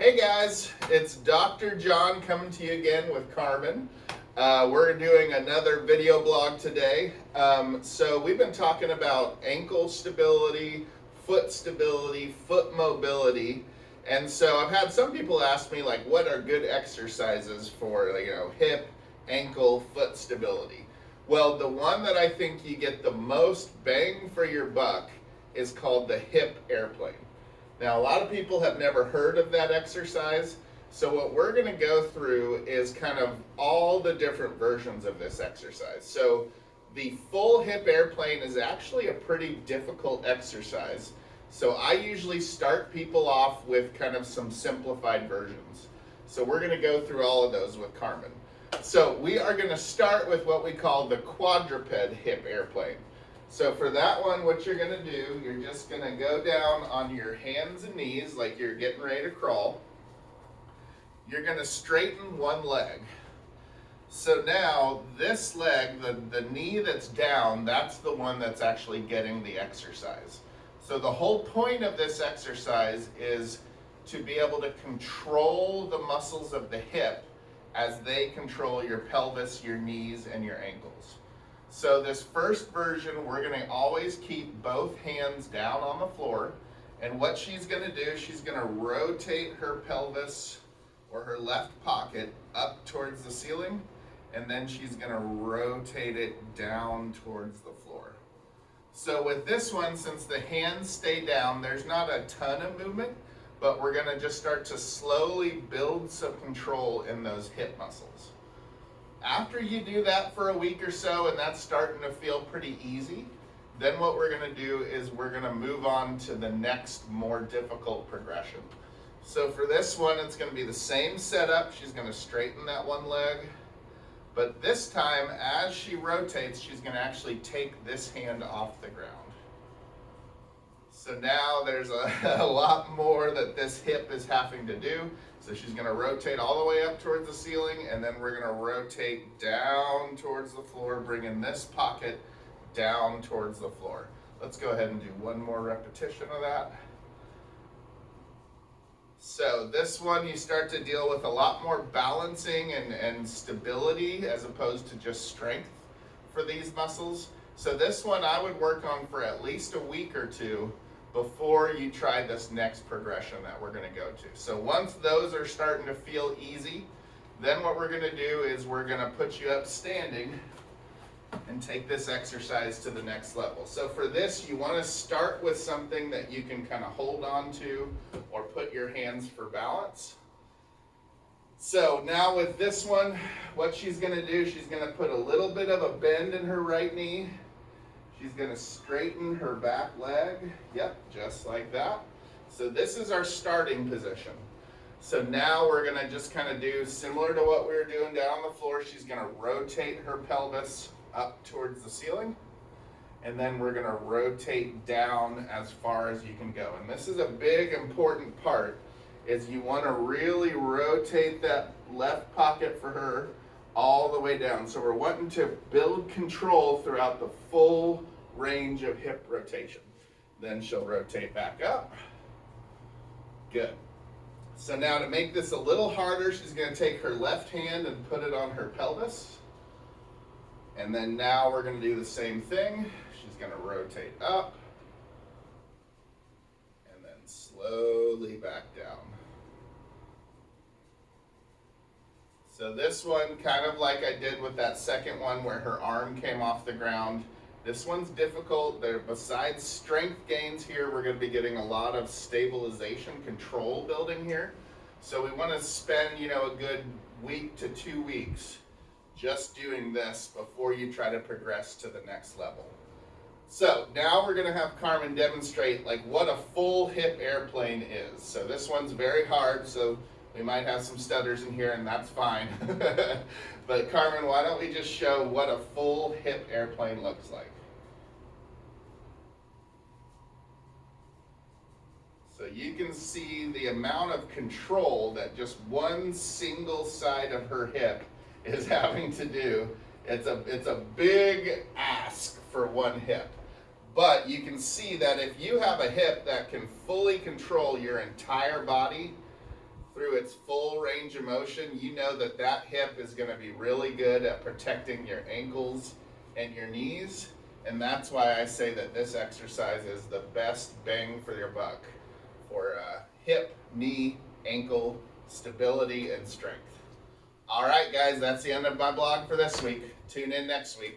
Hey guys, it's Dr. John coming to you again with Carmen. We're doing another video blog today. So we've been talking about ankle stability, foot mobility. And so I've had some people ask me like, what are good exercises for, hip, ankle, foot stability? Well, the one that I think you get the most bang for your buck is called the hip airplane. Now, a lot of people have never heard of that exercise, so what we're going to go through is kind of all the different versions of this exercise. So the full hip airplane is actually a pretty difficult exercise, so I usually start people off with kind of some simplified versions. So we're going to go through all of those with Carmen. So we are going to start with what we call the quadruped hip airplane. So for that one, what you're going to do, you're just going to go down on your hands and knees like you're getting ready to crawl. You're going to straighten one leg. So now this leg, the knee that's down, that's the one that's actually getting the exercise. So the whole point of this exercise is to be able to control the muscles of the hip as they control your pelvis, your knees, and your ankles. So this first version, we're going to always keep both hands down on the floor. And what she's going to do, she's going to rotate her pelvis or her left pocket up towards the ceiling. And then she's going to rotate it down towards the floor. So with this one, since the hands stay down, there's not a ton of movement, but we're going to just start to slowly build some control in those hip muscles. After you do that for a week or so and that's starting to feel pretty easy, then what we're going to do is we're going to move on to the next more difficult progression. So for this one, it's going to be the same setup. She's going to straighten that one leg, but this time as she rotates, she's going to actually take this hand off the ground. So now there's a lot more that this hip is having to do. So she's going to rotate all the way up towards the ceiling, and then we're going to rotate down towards the floor, bringing this pocket down towards the floor. Let's go ahead and do one more repetition of that. So this one, you start to deal with a lot more balancing and stability as opposed to just strength for these muscles. So this one I would work on for at least a week or two before you try this next progression that we're going to go to. So once those are starting to feel easy, then what we're going to do is we're going to put you up standing and take this exercise to the next level. So for this, you want to start with something that you can kind of hold on to or put your hands for balance. So now with this one, what she's going to do, she's going to put a little bit of a bend in her right knee. She's going to straighten her back leg. Yep, just like that. So this is our starting position. So now we're going to just kind of do similar to what we were doing down on the floor. She's going to rotate her pelvis up towards the ceiling. And then we're going to rotate down as far as you can go. And this is a big important part, is you want to really rotate that left pocket for her all the way down. So we're wanting to build control throughout the full range of hip rotation. Then she'll rotate back up. Good. So now to make this a little harder, she's going to take her left hand and put it on her pelvis. And then now we're going to do the same thing. She's going to rotate up and then slowly back down. So this one, kind of like I did with that second one where her arm came off the ground, this one's difficult. Besides strength gains here, we're going to be getting a lot of stabilization control building here. So we want to spend, a good week to 2 weeks just doing this before you try to progress to the next level. So now we're going to have Carmen demonstrate like what a full hip airplane is. So this one's very hard, so we might have some stutters in here, and that's fine. But Carmen, why don't we just show what a full hip airplane looks like? So you can see the amount of control that just one single side of her hip is having to do. It's a big ask for one hip. But you can see that if you have a hip that can fully control your entire body, through its full range of motion, you know that that hip is going to be really good at protecting your ankles and your knees. And that's why I say that this exercise is the best bang for your buck for hip, knee, ankle stability and strength. All right, guys, that's the end of my blog for this week. Tune in next week.